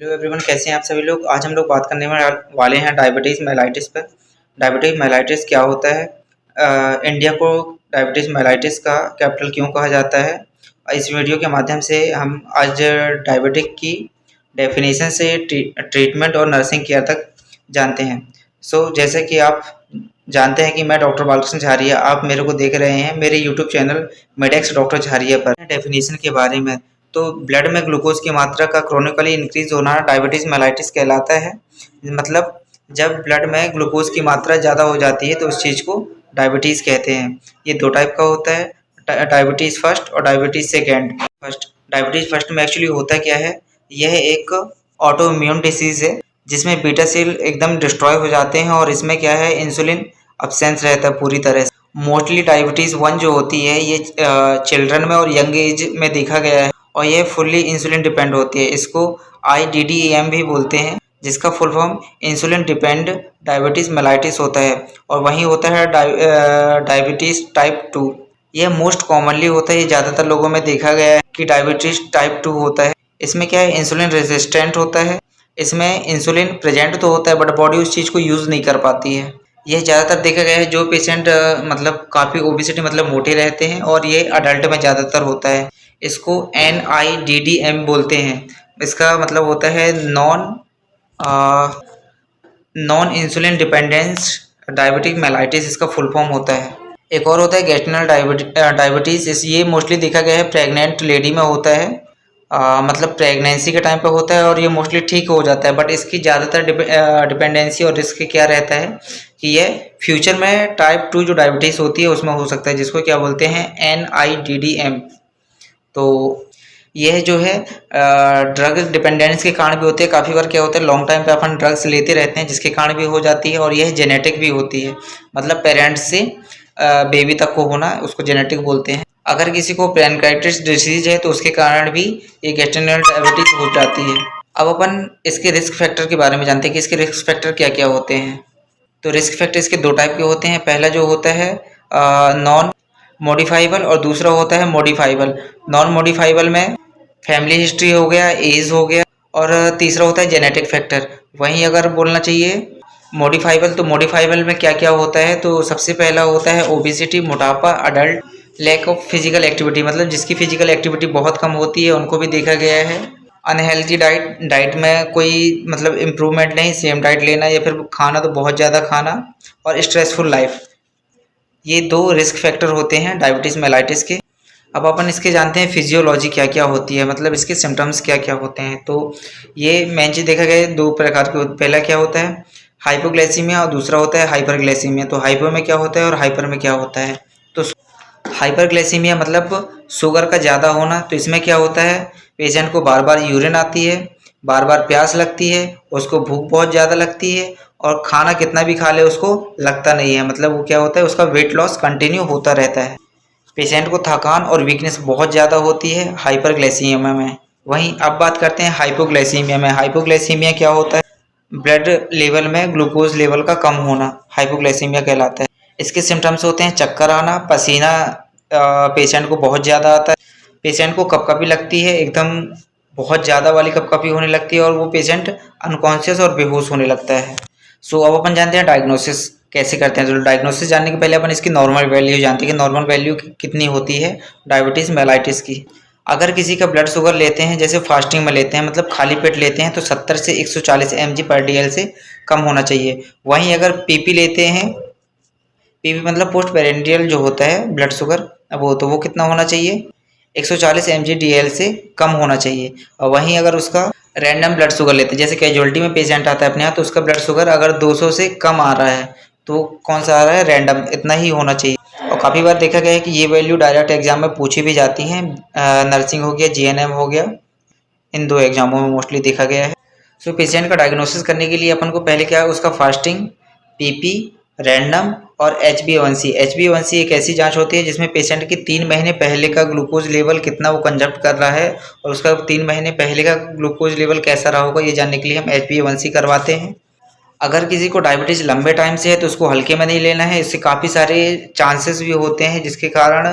Hello everyone, कैसे हैं आप सभी लोग। आज हम लोग बात करने वाले हैं डायबिटीज़ मेलाइटिस पर। डायबिटीज़ मेलाइटिस क्या होता है, इंडिया को डायबिटीज़ मेलाइटिस का कैपिटल क्यों कहा जाता है। इस वीडियो के माध्यम से हम आज डायबिटिक की डेफिनेशन से ट्रीटमेंट और नर्सिंग केयर तक जानते हैं। जैसे कि आप जानते हैं कि मैं डॉक्टर बालकृष्ण झारिया, आप मेरे को देख रहे हैं मेरे यूट्यूब चैनल मेडेक्स डॉक्टर झारिया पर। डेफिनेशन के बारे में, तो ब्लड में ग्लूकोज की मात्रा का क्रोनिकली इंक्रीज होना डायबिटीज़ मेलाइटिस कहलाता है। मतलब जब ब्लड में ग्लूकोज की मात्रा ज़्यादा हो जाती है तो उस चीज़ को डायबिटीज़ कहते हैं। ये दो टाइप का होता है, डायबिटीज़ फर्स्ट और डायबिटीज़ सेकेंड। डायबिटीज़ फर्स्ट में एक्चुअली होता क्या है, यह एक ऑटो इम्यून डिसीज़ है जिसमें बीटा सेल एकदम डिस्ट्रॉय हो जाते हैं और इसमें क्या है, इंसुलिन अब्सेंस रहता है पूरी तरह से। मोस्टली डायबिटीज़ 1 जो होती है ये चिल्ड्रन में और यंग एज में देखा गया है और ये फुल्ली इंसुलिन डिपेंड होती है। इसको IDDAM भी बोलते हैं, जिसका full form insulin depend diabetes mellitus होता है। और वहीं होता है डायबिटीज़ टाइप 2। यह मोस्ट कॉमनली होता है, ये ज़्यादातर लोगों में देखा गया है कि डायबिटीज़ टाइप 2 होता है। इसमें क्या है, इंसुलिन रेजिस्टेंट होता है। इसमें इंसुलिन प्रेजेंट तो होता है बट बॉडी उस चीज़ को यूज़ नहीं कर पाती है। यह ज़्यादातर देखा गया है जो पेशेंट मतलब काफ़ी ओबेसिटी मतलब मोटे रहते हैं और ये अडल्ट में ज़्यादातर होता है। इसको NIDDM बोलते हैं। इसका मतलब होता है non insulin dependence diabetic mellitus, इसका फुल फॉर्म होता है। एक और होता है गैस्ट्रनल डायबिटीज़। ये मोस्टली देखा गया है प्रेग्नेंट लेडी में होता है। मतलब प्रेगनेंसी के टाइम पे होता है और ये मोस्टली ठीक हो जाता है, बट इसकी ज़्यादातर डिपेंडेंसी और रिस्क क्या रहता है कि ये फ्यूचर में टाइप 2 जो डायबिटीज़ होती है उसमें हो सकता है, जिसको क्या बोलते हैं, NIDDM। तो यह जो है ड्रग डिपेंडेंस के कारण भी होते हैं। काफ़ी बार क्या होता है, लॉन्ग टाइम पे अपन ड्रग्स लेते रहते हैं जिसके कारण भी हो जाती है। और यह जेनेटिक भी होती है, मतलब पेरेंट्स से बेबी तक को होना, उसको जेनेटिक बोलते हैं। अगर किसी को पैनक्राइटिस डिसीज है तो उसके कारण भी ये गैस्ट्रनल डायबिटीज हो जाती है। अब अपन इसके रिस्क फैक्टर के बारे में जानते हैं कि इसके रिस्क फैक्टर क्या क्या होते हैं। तो रिस्क फैक्टर इसके दो टाइप के होते हैं। पहला जो होता है नॉन मॉडिफाइबल और दूसरा होता है मॉडिफाइबल। नॉन मॉडिफाइबल में फैमिली हिस्ट्री हो गया, एज हो गया, और तीसरा होता है जेनेटिक फैक्टर। वहीं अगर बोलना चाहिए मॉडिफाइबल, तो मॉडिफाइबल में क्या क्या होता है, तो सबसे पहला होता है ओबेसिटी, मोटापा, adult, lack of physical activity, मतलब जिसकी फिजिकल एक्टिविटी बहुत कम होती है उनको भी देखा गया है। अनहेल्थी डाइट में कोई मतलब इम्प्रूवमेंट नहीं, सेम डाइट लेना या फिर खाना तो बहुत ज़्यादा खाना, और स्ट्रेसफुल लाइफ। ये दो रिस्क फैक्टर होते हैं डायबिटीज़ मेलाइटिस के। अब अपन इसके जानते हैं फिजियोलॉजी क्या क्या होती है, मतलब इसके सिम्टम्स क्या क्या होते हैं। तो ये मेन चीज़ देखा गया है दो प्रकार के। पहला क्या होता है, हाइपोग्लाइसीमिया, और दूसरा होता है हाइपरग्लाइसीमिया। तो हाइपो में क्या होता है और हाइपर में क्या होता है। तो हाइपरग्लाइसीमिया मतलब शुगर का ज़्यादा होना। तो इसमें क्या होता है, पेशेंट को बार बार यूरिन आती है, बार बार प्यास लगती है, उसको भूख बहुत ज़्यादा लगती है, और खाना कितना भी खा ले उसको लगता नहीं है। मतलब वो क्या होता है, उसका वेट लॉस कंटिन्यू होता रहता है। पेशेंट को थकान और वीकनेस बहुत ज़्यादा होती है हाइपरग्लाइसीमिया में। वहीं अब बात करते हैं हाइपोग्लाइसीमिया में। हाइपोग्लाइसीमिया क्या होता है, ब्लड लेवल में ग्लूकोज लेवल का कम होना हाइपोग्लाइसीमिया कहलाता है। इसके सिम्टम्स होते हैं चक्कर आना, पसीना पेशेंट को बहुत ज़्यादा आता है, पेशेंट को कपकपी लगती है, एकदम बहुत ज़्यादा वाली कपकपी होने लगती है, और वो पेशेंट अनकॉन्शियस और बेहोश होने लगता है। अब अपन जानते हैं डायग्नोसिस कैसे करते हैं। तो डायग्नोसिस जानने के पहले अपन इसकी नॉर्मल वैल्यू जानते हैं कि नॉर्मल वैल्यू कितनी होती है डायबिटीज़ मेलाइटिस की। अगर किसी का ब्लड शुगर लेते हैं, जैसे फास्टिंग में लेते हैं, मतलब खाली पेट लेते हैं, तो 70 से 140 mg/dl से कम होना चाहिए। वहीं अगर पीपी लेते हैं, पीपी मतलब पोस्ट पेरेंडियल जो होता है ब्लड शुगर, वो कितना होना चाहिए, 140 mg/dl से कम होना चाहिए। और वहीं अगर उसका रैंडम ब्लड शुगर लेते हैं, जैसे कैजुअलिटी में पेशेंट आता है अपने यहाँ, तो उसका ब्लड शुगर अगर 200 से कम आ रहा है तो कौन सा आ रहा है, रैंडम, इतना ही होना चाहिए। और काफ़ी बार देखा गया है कि ये वैल्यू डायरेक्ट एग्जाम में पूछी भी जाती हैं। नर्सिंग हो गया, GNM हो गया, इन दो एग्जामों में मोस्टली देखा गया है। पेशेंट का डायग्नोसिस करने के लिए अपन को पहले क्या है, उसका फास्टिंग, पीपी, रैंडम और HbA1c। HbA1c एक ऐसी जांच होती है जिसमें पेशेंट के 3 महीने पहले का ग्लूकोज लेवल कितना वो कंजप्ट कर रहा है, और उसका 3 महीने पहले का ग्लूकोज लेवल कैसा रहा होगा, ये जानने के लिए हम HbA1c करवाते हैं। अगर किसी को डायबिटीज़ लंबे टाइम से है तो उसको हल्के में नहीं लेना है। इससे काफ़ी सारे चांसेस भी होते हैं जिसके कारण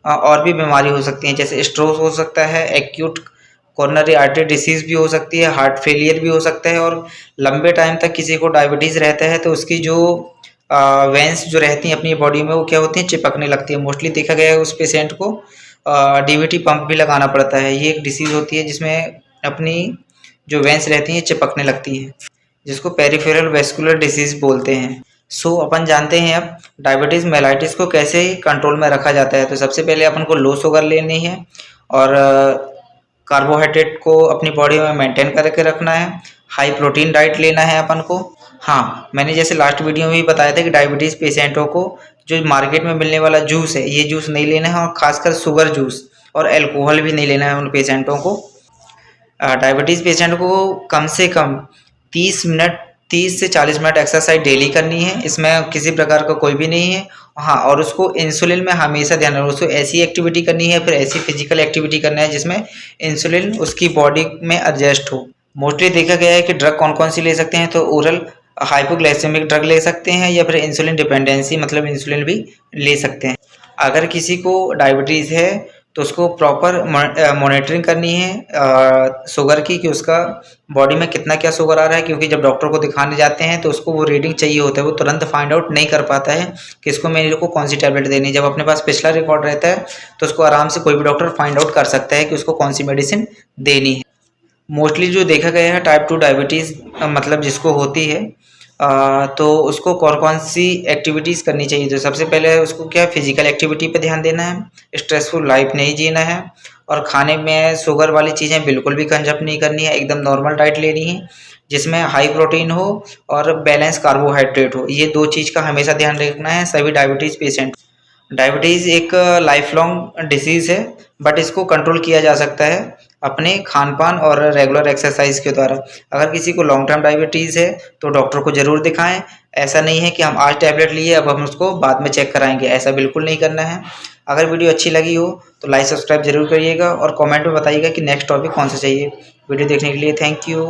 और भी बीमारी हो सकती हैं, जैसे स्ट्रोक हो सकता है, एक्यूट कोरोनरी आर्टरी डिसीज़ भी हो सकती है, हार्ट फेलियर भी हो सकता है। और लंबे टाइम तक किसी को डायबिटीज़ रहता है तो उसकी जो वेंस जो रहती हैं अपनी बॉडी में वो क्या होती हैं, चिपकने लगती है। मोस्टली देखा गया है उस पेशेंट को डीवीटी पंप भी लगाना पड़ता है। ये एक डिसीज़ होती है जिसमें अपनी जो वेंस रहती हैं चिपकने लगती हैं, जिसको पेरिफेरल वेस्कुलर डिसीज़ बोलते हैं। सो अपन जानते हैं अब डायबिटीज़ मेलाइटिस को कैसे कंट्रोल में रखा जाता है। तो सबसे पहले अपन को लो शुगर लेनी है और कार्बोहाइड्रेट को अपनी बॉडी में मेंटेन करके रखना है। हाई प्रोटीन डाइट लेना है अपन को। हाँ, मैंने जैसे लास्ट वीडियो में भी बताया था कि डायबिटीज़ पेशेंटों को जो मार्केट में मिलने वाला जूस है ये जूस नहीं लेना है, और ख़ासकर शुगर जूस और अल्कोहल भी नहीं लेना है उन पेशेंटों को। डायबिटीज़ पेशेंट को कम से कम 30 से 40 मिनट एक्सरसाइज डेली करनी है। इसमें किसी प्रकार का कोई भी नहीं है। हाँ, और उसको इंसुलिन में हमेशा ध्यान रखना, उसको ऐसी एक्टिविटी करनी है, फिर ऐसी फिजिकल एक्टिविटी करना है जिसमें इंसुलिन उसकी बॉडी में एडजस्ट हो। मोस्टली देखा गया है कि ड्रग कौन कौन सी ले सकते हैं, तो ओरल हाइपोग्लाइसेमिक ड्रग ले सकते हैं या फिर इंसुलिन डिपेंडेंसी मतलब इंसुलिन भी ले सकते हैं। अगर किसी को डायबिटीज़ है तो उसको प्रॉपर मॉनिटरिंग करनी है शुगर की, कि उसका बॉडी में कितना क्या शुगर आ रहा है। क्योंकि जब डॉक्टर को दिखाने जाते हैं तो उसको वो रीडिंग चाहिए होता है, वो तुरंत फाइंड आउट नहीं कर पाता है कि इसको मेरे को कौन सी टैबलेट देनी है। जब अपने पास पिछला रिकॉर्ड रहता है तो उसको आराम से कोई भी डॉक्टर फाइंड आउट कर सकता है कि उसको कौन सी मेडिसिन देनी है। मोस्टली जो देखा गया है टाइप 2 डायबिटीज़ मतलब जिसको होती है तो उसको कौन सी एक्टिविटीज़ करनी चाहिए। तो सबसे पहले उसको क्या फिजिकल एक्टिविटी पे ध्यान देना है, स्ट्रेसफुल लाइफ नहीं जीना है, और खाने में शुगर वाली चीज़ें बिल्कुल भी कंजप्ट नहीं करनी है। एकदम नॉर्मल डाइट लेनी है जिसमें हाई प्रोटीन हो और बैलेंस कार्बोहाइड्रेट हो। ये 2 चीज़ का हमेशा ध्यान रखना है सभी डायबिटीज़ पेशेंट। डायबिटीज़ एक लाइफ लॉन्ग डिसीज़ है, बट इसको कंट्रोल किया जा सकता है अपने खान-पान और रेगुलर एक्सरसाइज के द्वारा। अगर किसी को लॉन्ग टर्म डायबिटीज़ है तो डॉक्टर को ज़रूर दिखाएं। ऐसा नहीं है कि हम आज टैबलेट लिए अब हम उसको बाद में चेक कराएंगे, ऐसा बिल्कुल नहीं करना है। अगर वीडियो अच्छी लगी हो तो लाइक सब्सक्राइब जरूर करिएगा और कमेंट में बताइएगा कि नेक्स्ट टॉपिक कौन सा चाहिए। वीडियो देखने के लिए थैंक यू।